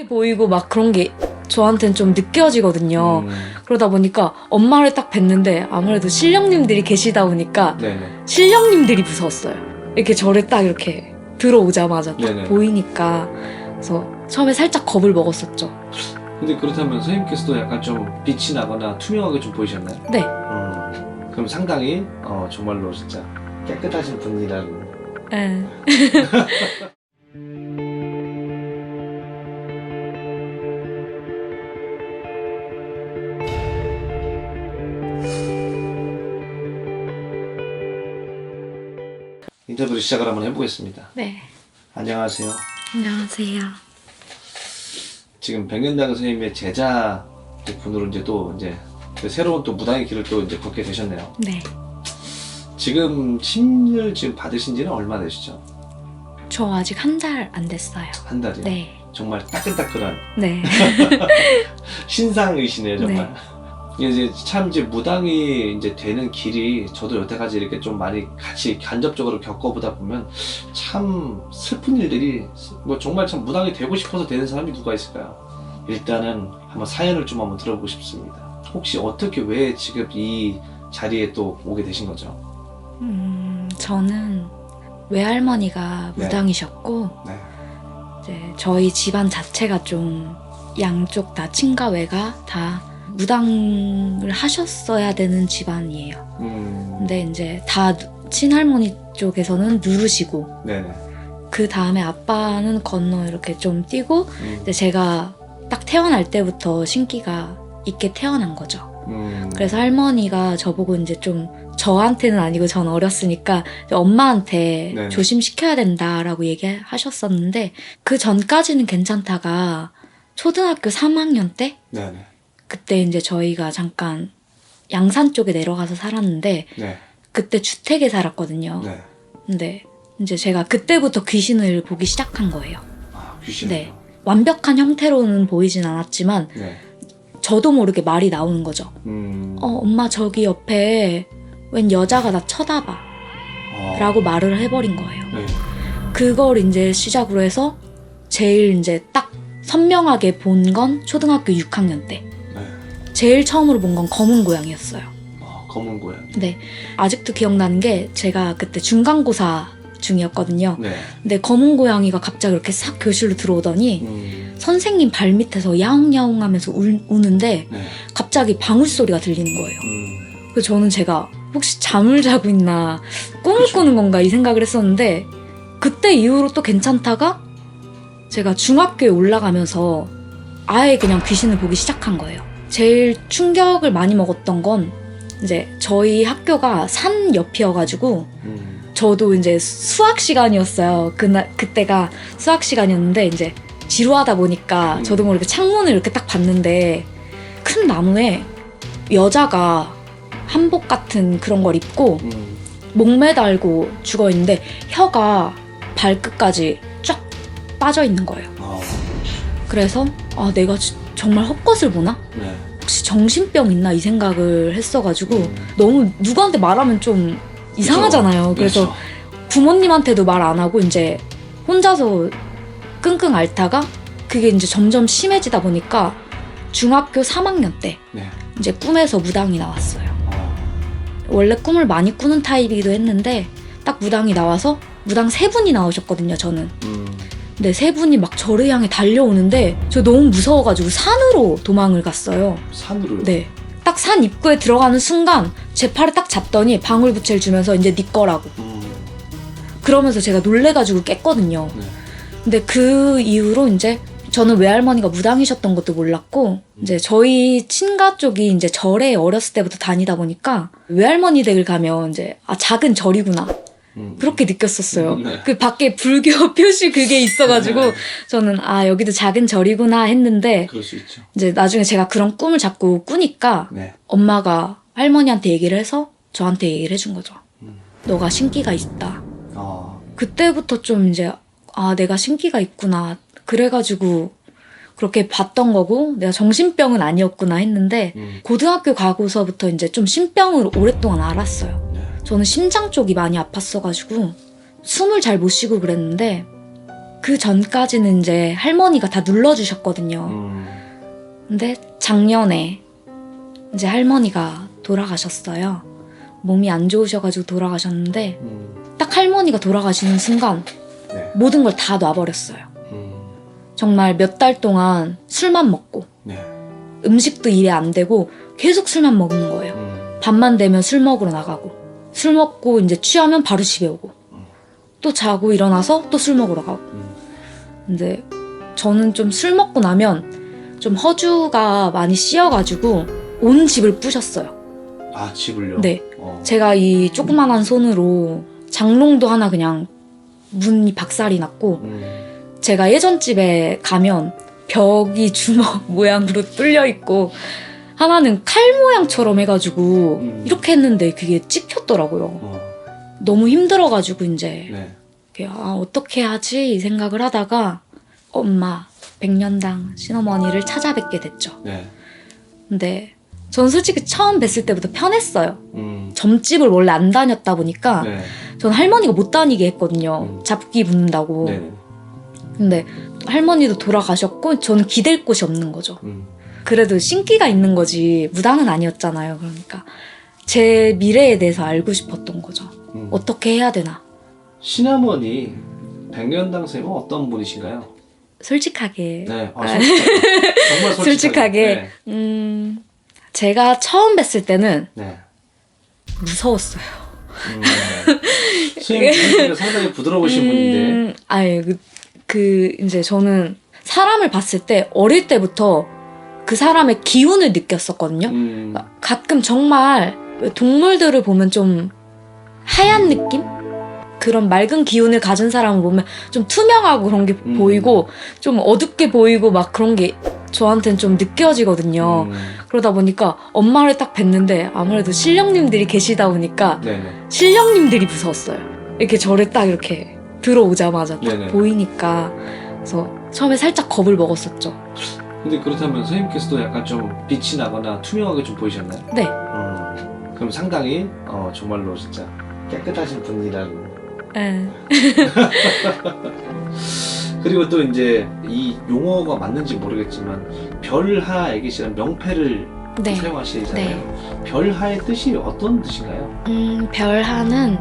보이고 막 그런 게 저한테는 좀 느껴지거든요. 그러다 보니까 엄마를 딱 뵀는데 아무래도 신령님들이 계시다 보니까 네네. 신령님들이 무서웠어요. 이렇게 저를 딱 이렇게 들어오자마자 딱 네네. 보이니까. 그래서 처음에 살짝 겁을 먹었었죠. 근데 그렇다면 선생님께서도 약간 좀 빛이 나거나 투명하게 좀 보이셨나요? 네. 그럼 상당히 정말로 진짜 깨끗하신 분이라는. 네. 인터뷰를 시작을 한번 해보겠습니다. 네. 안녕하세요. 안녕하세요. 지금 백년당 선생님의 제자 분으로 이제 또 이제 새로운 또 무당의 길을 또 이제 걷게 되셨네요. 네. 지금 침을 지금 받으신 지는 얼마나 되시죠? 저 아직 한 달 안 됐어요. 한 달이요? 네. 정말 따끈따끈한 네. 신상이시네요, 정말. 이제 참 이제 무당이 이제 되는 길이 저도 여태까지 이렇게 좀 많이 같이 간접적으로 겪어보다 보면 참 슬픈 일들이 뭐 정말 참 무당이 되고 싶어서 되는 사람이 누가 있을까요? 일단은 한번 사연을 좀 한번 들어보고 싶습니다. 혹시 어떻게 왜 지금 이 자리에 또 오게 되신 거죠? 저는 외할머니가 네. 무당이셨고 네. 이제 저희 집안 자체가 좀 양쪽 다 친가 외가 다 무당을 하셨어야 되는 집안이에요. 근데 이제 다 친할머니 쪽에서는 누르시고 네네. 그 다음에 아빠는 건너 이렇게 좀 뛰고 이제 제가 딱 태어날 때부터 신기가 있게 태어난 거죠. 그래서 할머니가 저보고 이제 좀 저한테는 아니고 전 어렸으니까 엄마한테 네네. 조심시켜야 된다라고 얘기하셨었는데 그 전까지는 괜찮다가 초등학교 3학년 때 네네. 그때 이제 저희가 잠깐 양산 쪽에 내려가서 살았는데 네. 그때 주택에 살았거든요. 네. 근데 이제 제가 그때부터 귀신을 보기 시작한 거예요. 아, 귀신. 네. 완벽한 형태로는 보이진 않았지만 네. 저도 모르게 말이 나오는 거죠. 엄마 저기 옆에 웬 여자가 나 쳐다봐 라고 말을 해버린 거예요. 네. 그걸 이제 시작으로 해서 제일 이제 딱 선명하게 본 건 초등학교 6학년 때. 네. 제일 처음으로 본 건 검은 고양이였어요. 검은 고양이. 네. 아직도 기억나는 게 제가 그때 중간고사 중이었거든요. 네. 근데 검은 고양이가 갑자기 이렇게 싹 교실로 들어오더니 선생님 발 밑에서 야옹야옹 하면서 우는데 네. 갑자기 방울소리가 들리는 거예요. 그래서 저는 제가 혹시 잠을 자고 있나 꿈을 꾸는 건가 이 생각을 했었는데 그때 이후로 또 괜찮다가 제가 중학교에 올라가면서 아예 그냥 귀신을 보기 시작한 거예요. 제일 충격을 많이 먹었던 건 이제 저희 학교가 산 옆이어가지고 저도 이제 수학 시간이었어요. 그때가 수학 시간이었는데 이제 지루하다 보니까 저도 모르게 창문을 이렇게 딱 봤는데 큰 나무에 여자가 한복 같은 그런 걸 입고 목 매달고 죽어 있는데 혀가 발끝까지 쫙 빠져 있는 거예요. 그래서 내가 정말 헛것을 보나? 네. 혹시 정신병 있나? 이 생각을 했어가지고 너무 누구한테 말하면 좀 이상하잖아요. 그래서 그렇죠. 부모님한테도 말 안 하고 이제 혼자서 끙끙 앓다가 그게 이제 점점 심해지다 보니까 중학교 3학년 때 네. 이제 꿈에서 무당이 나왔어요. 원래 꿈을 많이 꾸는 타입이기도 했는데 딱 무당이 나와서 무당 3분이 나오셨거든요, 저는. 근데 3분이 막 저를 향해 달려오는데 저 너무 무서워가지고 산으로 도망을 갔어요. 산으로요? 네. 딱 산 입구에 들어가는 순간 제 팔을 딱 잡더니 방울부채를 주면서 이제 네 거라고. 그러면서 제가 놀래가지고 깼거든요. 네. 근데 그 이후로 이제 저는 외할머니가 무당이셨던 것도 몰랐고 이제 저희 친가 쪽이 이제 절에 어렸을 때부터 다니다 보니까 외할머니 댁을 가면 이제 작은 절이구나 그렇게 느꼈었어요. 네. 그 밖에 불교 표시 그게 있어가지고 네. 저는 여기도 작은 절이구나 했는데 그럴 수 있죠. 이제 나중에 제가 그런 꿈을 자꾸 꾸니까 네. 엄마가 할머니한테 얘기를 해서 저한테 얘기를 해준 거죠. 너가 신기가 있다. 그때부터 좀 이제 내가 신기가 있구나. 그래가지고 그렇게 봤던 거고 내가 정신병은 아니었구나 했는데 고등학교 가고서부터 이제 좀 신병을 오랫동안 알았어요. 네. 저는 심장 쪽이 많이 아팠어가지고 숨을 잘 못 쉬고 그랬는데 그 전까지는 이제 할머니가 다 눌러주셨거든요. 근데 작년에 이제 할머니가 돌아가셨어요. 몸이 안 좋으셔가지고 돌아가셨는데 딱 할머니가 돌아가시는 순간 네. 모든 걸 다 놔버렸어요. 정말 몇 달 동안 술만 먹고 네. 음식도 일에 안 되고 계속 술만 먹는 거예요. 밤만 되면 술 먹으러 나가고 술 먹고 이제 취하면 바로 집에 오고 또 자고 일어나서 또 술 먹으러 가고. 근데 저는 좀 술 먹고 나면 좀 허주가 많이 씌어가지고 온 집을 부셨어요. 아, 집을요? 네. 제가 이 조그만한 손으로 장롱도 하나 그냥 문이 박살이 났고 제가 예전 집에 가면 벽이 주먹 모양으로 뚫려 있고 하나는 칼 모양처럼 해가지고 이렇게 했는데 그게 찍혔더라고요. 너무 힘들어가지고 이제 네. 어떻게 하지 이 생각을 하다가 엄마 백년당 시어머니를 찾아뵙게 됐죠. 네. 근데 전 솔직히 처음 뵀을 때부터 편했어요. 음. 점집을 원래 안 다녔다 보니까 네. 전 할머니가 못 다니게 했거든요. 잡기 붙는다고. 네. 근데 할머니도 돌아가셨고 저는 기댈 곳이 없는 거죠. 음. 그래도 신기가 있는 거지 무당은 아니었잖아요. 그러니까 제 미래에 대해서 알고 싶었던 거죠. 어떻게 해야 되나. 시어머니 백년당 쌤은 어떤 분이신가요? 솔직하게. 네. 솔직하게. 정말 솔직하게. 솔직하게. 제가 처음 뵀을 때는 네. 무서웠어요. 선생님 상당히 부드러우신 분인데. 아니 이제 저는 사람을 봤을 때 어릴 때부터 그 사람의 기운을 느꼈었거든요. 가끔 정말 동물들을 보면 좀 하얀 느낌? 그런 맑은 기운을 가진 사람을 보면 좀 투명하고 그런 게 보이고 좀 어둡게 보이고 막 그런 게 저한테는 좀 느껴지거든요. 그러다 보니까 엄마를 딱 뵀는데 아무래도 신령님들이 계시다 보니까 네네. 신령님들이 무서웠어요. 이렇게 저를 딱 이렇게 들어오자마자 딱 네네. 보이니까. 그래서 처음에 살짝 겁을 먹었었죠. 근데 그렇다면 선생님께서도 약간 좀 빛이 나거나 투명하게 좀 보이셨나요? 네. 그럼 상당히 정말로 진짜 깨끗하신 분이라는. 네. 그리고 또 이제 이 용어가 맞는지 모르겠지만 별하에 계시는 명패를 네. 사용하시잖아요. 별하의 뜻이 어떤 뜻인가요? 별하는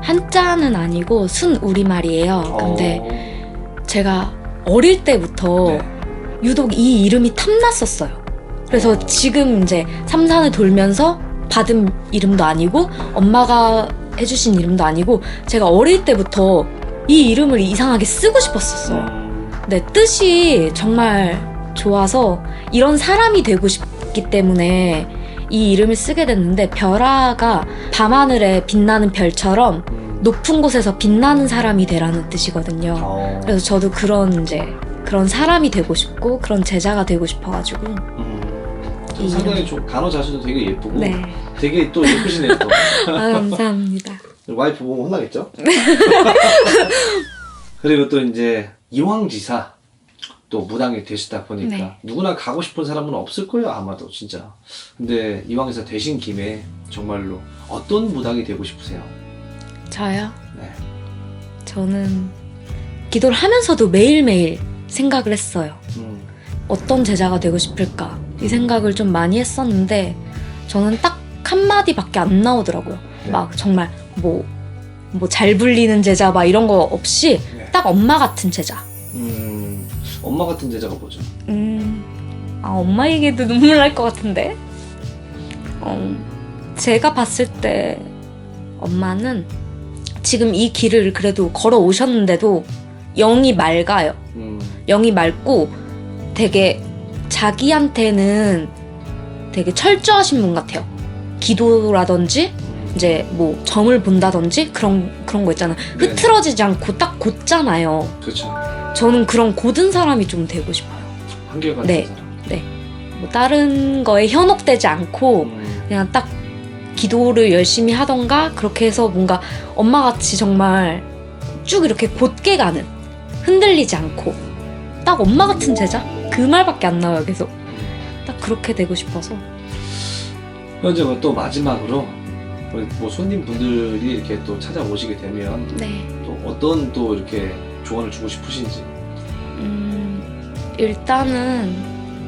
한자는 아니고 순 우리말이에요. 근데 제가 어릴 때부터 네. 유독 이 이름이 탐났었어요. 그래서 지금 이제 삼산을 돌면서 받은 이름도 아니고 엄마가 해주신 이름도 아니고 제가 어릴 때부터 이 이름을 이상하게 쓰고 싶었었어요. 네, 뜻이 정말 좋아서 이런 사람이 되고 싶기 때문에 이 이름을 쓰게 됐는데 별하가 밤하늘에 빛나는 별처럼 높은 곳에서 빛나는 사람이 되라는 뜻이거든요. 그래서 저도 그런 사람이 되고 싶고 그런 제자가 되고 싶어가지고 상당히 좀 간호 자세도 되게 예쁘고 네. 되게 또 예쁘시네요 또. 감사합니다. 와이프 보면 혼나겠죠? 그리고 또 이제 이왕지사 또 무당이 되시다 보니까 네. 누구나 가고 싶은 사람은 없을 거예요 아마도 진짜. 근데 이왕지사 되신 김에 정말로 어떤 무당이 되고 싶으세요? 저요? 네. 저는 기도를 하면서도 매일매일 생각을 했어요. 어떤 제자가 되고 싶을까 이 생각을 좀 많이 했었는데 저는 딱 한마디밖에 안 나오더라고요. 네. 막 정말 뭐 잘 불리는 제자 막 이런 거 없이 네. 딱 엄마 같은 제자. 엄마 같은 제자가 뭐죠? 엄마 얘기도 눈물 날 것 같은데. 제가 봤을 때 엄마는 지금 이 길을 그래도 걸어 오셨는데도 영이 맑아요. 영이 맑고 되게 자기한테는 되게 철저하신 분 같아요. 기도라든지 이제 뭐 점을 본다든지 그런 거 있잖아요. 네. 흐트러지지 않고 딱 곧잖아요. 그렇죠. 저는 그런 고든 사람이 좀 되고 싶어요. 한결같은 네. 사람. 뭐 다른 거에 현혹되지 않고 그냥 딱 기도를 열심히 하던가 그렇게 해서 뭔가 엄마같이 정말 쭉 이렇게 곧게 가는, 흔들리지 않고 딱 엄마 같은 제자? 그 말밖에 안 나와요. 계속 딱 그렇게 되고 싶어서. 현재 또 마지막으로 우리 뭐 손님분들이 이렇게 또 찾아오시게 되면 네. 또 어떤 또 이렇게 조언을 주고 싶으신지. 일단은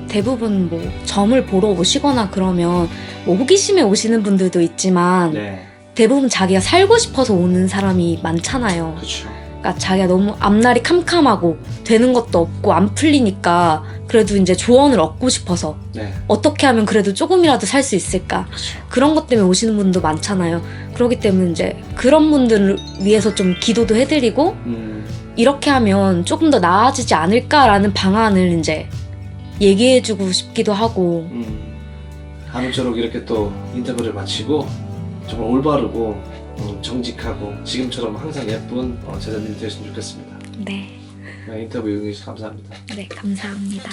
대부분 뭐 점을 보러 오시거나 그러면 뭐 호기심에 오시는 분들도 있지만 네, 대부분 자기가 살고 싶어서 오는 사람이 많잖아요. 그렇죠. 그러니까 자기가 너무 앞날이 캄캄하고 되는 것도 없고 안 풀리니까 그래도 이제 조언을 얻고 싶어서 네, 어떻게 하면 그래도 조금이라도 살 수 있을까 그렇죠. 그런 것 때문에 오시는 분도 많잖아요. 그렇기 때문에 이제 그런 분들을 위해서 좀 기도도 해드리고 이렇게 하면 조금 더 나아지지 않을까라는 방안을 이제 얘기해주고 싶기도 하고. 아무쪼록 이렇게 또 인터뷰를 마치고 정말 올바르고 정직하고 지금처럼 항상 예쁜 제자님이 되셨으면 좋겠습니다. 네, 인터뷰 응해주셔서 감사합니다. 네 감사합니다.